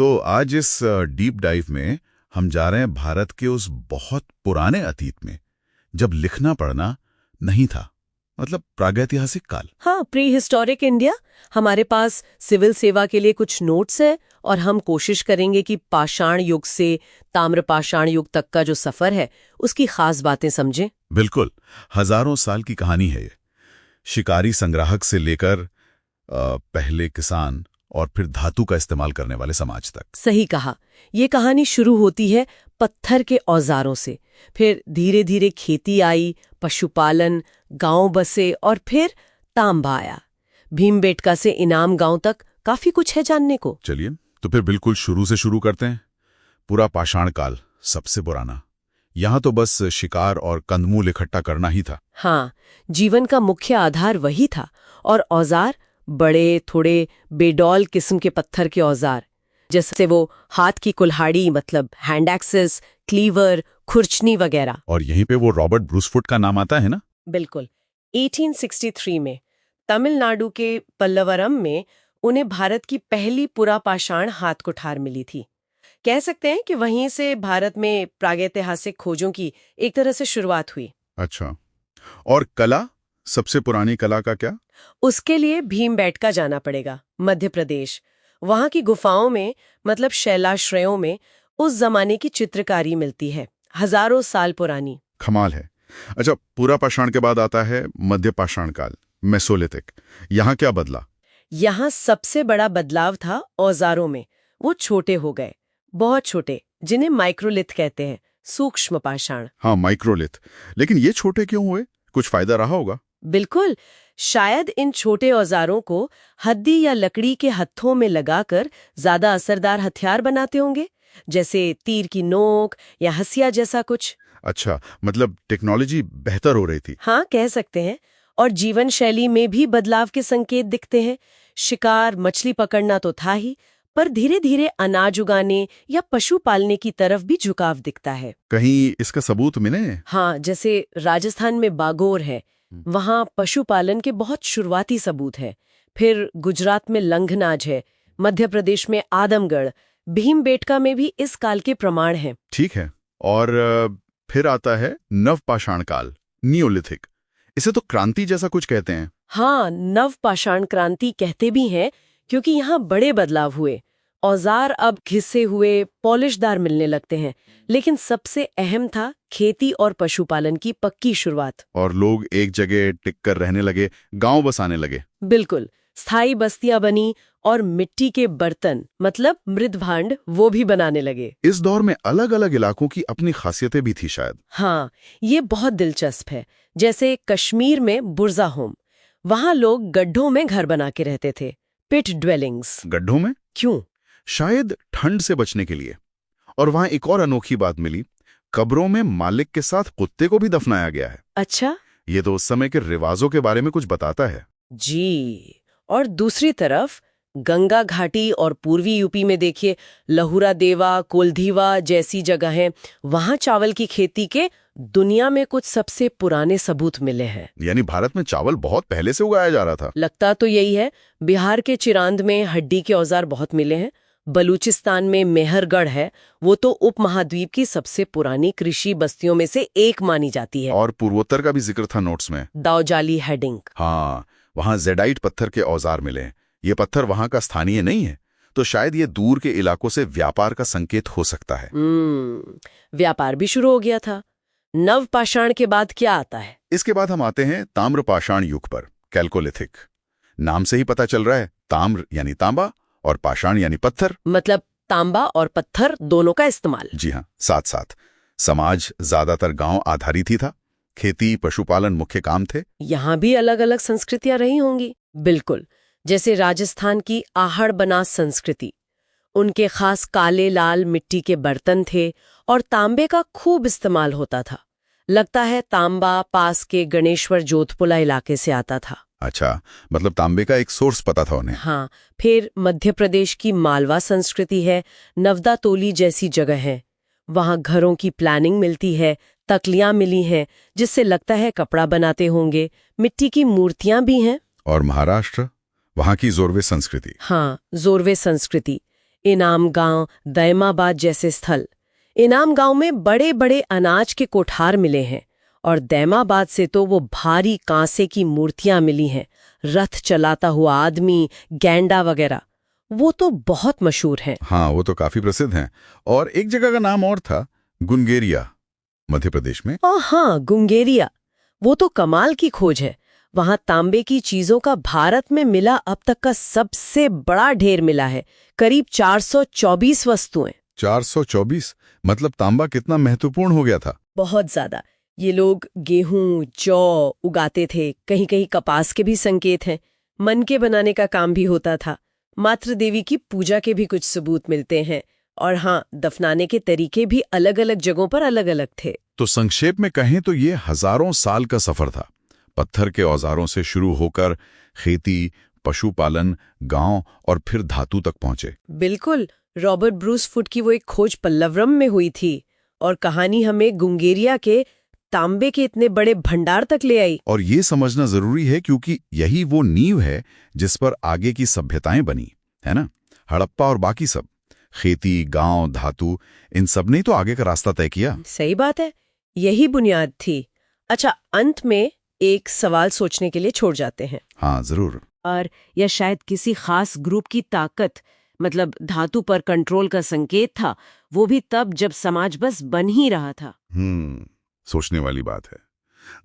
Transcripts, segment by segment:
तो आज इस डीप डाइव में हम जा रहे हैं भारत के उस बहुत पुराने अतीत में, जब लिखना पढ़ना नहीं था, मतलब प्रागैतिहासिक काल। हाँ, प्री हिस्टोरिक इंडिया। हमारे पास सिविल सेवा के लिए कुछ नोट्स हैं और हम कोशिश करेंगे कि पाषाण युग से ताम्र पाषाण युग तक का जो सफर है उसकी खास बातें समझें। बिल्कुल, हजारों साल की कहानी है ये। शिकारी संग्राहक से लेकर पहले किसान और फिर धातु का इस्तेमाल करने वाले समाज तक। सही कहा। ये कहानी शुरू होती है पत्थर के औजारों से, फिर धीरे धीरे खेती आई, पशुपालन, गांव बसे और फिर तांबा आया। भीमबेटका से इनाम गांव तक काफी कुछ है जानने को। चलिए तो फिर बिल्कुल शुरू से शुरू करते हैं। पूरा पाषाण काल, सबसे पुराना। यहाँ तो बस शिकार और कंदमूल इकट्ठा करना ही था। हाँ, जीवन का मुख्य आधार वही था। और औजार बड़े थोड़े बेडौल किस्म के पत्थर के औजार, जैसे वो हाथ की कुल्हाड़ी मतलब हैंड एक्सेस, क्लीवर, खुरचनी वगैरह। और यहीं पे वो रॉबर्ट ब्रूसफुट का नाम आता है ना? बिल्कुल। 1863 में तमिलनाडु के पल्लवरम में उन्हें भारत की पहली पुरापाषाण हाथ कुठार मिली थी। कह सकते हैं कि वहीं से भारत में प्रागैतिहासिक खोजों की एक तरह से शुरुआत हुई। अच्छा, और कला, सबसे पुरानी कला का क्या? उसके लिए भीमबेटका जाना पड़ेगा, मध्य प्रदेश। वहां की गुफाओं में मतलब शैलाश्रयों में उस जमाने की चित्रकारी मिलती है, हजारों साल पुरानी। कमाल है। अच्छा, पूरा पाषाण के बाद आता है मध्य पाषाण काल, मेसोलिथिक। यहाँ क्या बदला? यहाँ सबसे बड़ा बदलाव था औजारों में। वो छोटे हो गए, बहुत छोटे, जिन्हें माइक्रोलिथ कहते हैं, सूक्ष्म पाषाण। हाँ, माइक्रोलिथ। लेकिन ये छोटे क्यों हुए? कुछ फायदा रहा होगा? बिल्कुल। शायद इन छोटे औजारों को हड्डी या लकड़ी के हत्थों में लगाकर ज्यादा असरदार हथियार बनाते होंगे, जैसे तीर की नोक या हसिया जैसा कुछ। अच्छा, मतलब टेक्नोलॉजी बेहतर हो रही थी। हाँ, कह सकते हैं। और जीवन शैली में भी बदलाव के संकेत दिखते हैं। शिकार, मछली पकड़ना तो था ही, पर धीरे धीरे अनाज उगाने या पशु पालने की तरफ भी झुकाव दिखता है। कहीं इसका सबूत मिले? हाँ, जैसे राजस्थान में बागोर है, वहाँ पशुपालन के बहुत शुरुआती सबूत हैं। फिर गुजरात में लंघनाज है, मध्य प्रदेश में आदमगढ़, भीमबेटका में भी इस काल के प्रमाण हैं। ठीक है। और फिर आता है नवपाषाण काल, नियोलिथिक। इसे तो क्रांति जैसा कुछ कहते हैं। हाँ, नवपाषाण क्रांति कहते भी हैं, क्योंकि यहाँ बड़े बदलाव हुए। औजार अब घिसे हुए, पॉलिशदार मिलने लगते हैं। लेकिन सबसे अहम था खेती और पशुपालन की पक्की शुरुआत। और लोग एक जगह टिक कर रहने लगे, गांव बसाने लगे। बिल्कुल, स्थायी बस्तियां बनी और मिट्टी के बर्तन मतलब मृदभांड वो भी बनाने लगे। इस दौर में अलग अलग इलाकों की अपनी खासियतें भी थी शायद। हाँ, ये बहुत दिलचस्प है। जैसे कश्मीर में बुर्जा होम, वहाँ लोग गड्ढों में घर बना के रहते थे, पिट ड्वेलिंग्स। गड्ढों में? क्यों? शायद ठंड से बचने के लिए। और वहां एक और अनोखी बात मिली, कब्रों में मालिक के साथ कुत्ते को भी दफनाया गया है। अच्छा, ये तो उस समय के रिवाजों के बारे में कुछ बताता है। जी। और दूसरी तरफ गंगा घाटी और पूर्वी यूपी में देखिए, लहुरा देवा, कोल्धीवा जैसी जगहें, वहां चावल की खेती के दुनिया में कुछ सबसे पुराने सबूत मिले हैं। यानी भारत में चावल बहुत पहले से उगाया जा रहा था। लगता तो यही है। बिहार के चिरांद में हड्डी के औजार बहुत मिले हैं। बलूचिस्तान में मेहरगढ़ है, वो तो उपमहाद्वीप की सबसे पुरानी कृषि बस्तियों में से एक मानी जाती है। और पूर्वोत्तर का भी जिक्र था नोट्स में, दाऊजाली हेडिंग। हाँ, वहां जेडाइट पत्थर के औजार मिले हैं। ये पत्थर वहां का स्थानीय नहीं है, तो शायद ये दूर के इलाकों से व्यापार का संकेत हो सकता है। व्यापार भी शुरू हो गया था। नवपाषाण के बाद क्या आता है? इसके बाद हम आते हैं ताम्रपाषाण युग पर, कैल्कोलिथिक। नाम से ही पता चल रहा है, ताम्र यानी तांबा और पाषाण यानी पत्थर। मतलब तांबा और पत्थर दोनों का इस्तेमाल। जी हाँ, साथ साथ। समाज ज्यादातर गांव आधारित ही था, खेती पशुपालन मुख्य काम थे। यहाँ भी अलग अलग संस्कृतियां रही होंगी। बिल्कुल, जैसे राजस्थान की आहड़ बनास संस्कृति, उनके खास काले लाल मिट्टी के बर्तन थे और तांबे का खूब इस्तेमाल होता था। लगता है तांबा पास के गणेश्वर जोधपुरा इलाके से आता था। अच्छा, मतलब तांबे का एक सोर्स पता था उन्हें। हाँ, फिर मध्य प्रदेश की मालवा संस्कृति है, नवदा तोली जैसी जगह है। वहाँ घरों की प्लानिंग मिलती है, तकलियां मिली हैं, जिससे लगता है कपड़ा बनाते होंगे। मिट्टी की मूर्तियां भी हैं। और महाराष्ट्र, वहाँ की जोरवे संस्कृति। हाँ, जोरवे संस्कृति। इनाम गांव, दैमाबाद जैसे स्थल। इनाम गांव में बड़े बड़े अनाज के कोठार मिले हैं और दैमाबाद से तो वो भारी कांसे की मूर्तियां मिली हैं, रथ चलाता हुआ आदमी, गैंडा वगैरह। वो तो बहुत मशहूर हैं। हाँ, वो तो काफी प्रसिद्ध हैं। और एक जगह का नाम और था, गुनगेरिया, मध्य प्रदेश में। हाँ, गुंगेरिया। वो तो कमाल की खोज है। वहां तांबे की चीजों का भारत में मिला अब तक का सबसे बड़ा ढेर मिला है, करीब 424 वस्तुएं। 424? मतलब तांबा कितना महत्वपूर्ण हो गया था। बहुत ज्यादा। ये लोग गेहूं, जौ उगाते थे, कहीं कहीं कपास के भी संकेत हैं। मनके बनाने का काम भी होता था। मातृ देवी की पूजा के भी कुछ सबूत मिलते हैं। और हाँ, दफनाने के तरीके भी अलग अलग जगहों पर अलग अलग थे। तो संक्षेप में कहें तो ये हजारों साल का सफर था। पत्थर के औजारों से शुरू होकर खेती, पशुपालन, गांव और फिर धातु तक पहुंचे। बिल्कुल। रॉबर्ट ब्रूस फुट की वो एक खोज पल्लवरम में हुई थी और कहानी हमें गुंगेरिया के तांबे के इतने बड़े भंडार तक ले आई। और ये समझना जरूरी है क्योंकि यही वो नींव है जिस पर आगे की सभ्यताएं बनी, है ना? हड़प्पा और बाकी सब, खेती, गांव, धातु, इन सब ने तो आगे का रास्ता तय किया। सही बात है, यही बुनियाद थी। अच्छा, अंत में एक सवाल सोचने के लिए छोड़ जाते हैं। हाँ, जरूर। और या शायद किसी खास ग्रुप की ताकत, मतलब धातु पर कंट्रोल का संकेत था, वो भी तब जब समाज बस बन ही रहा था। सोचने वाली बात है।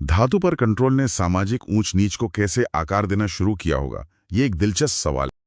धातु पर कंट्रोल ने सामाजिक ऊंच नीच को कैसे आकार देना शुरू किया होगा, ये एक दिलचस्प सवाल है।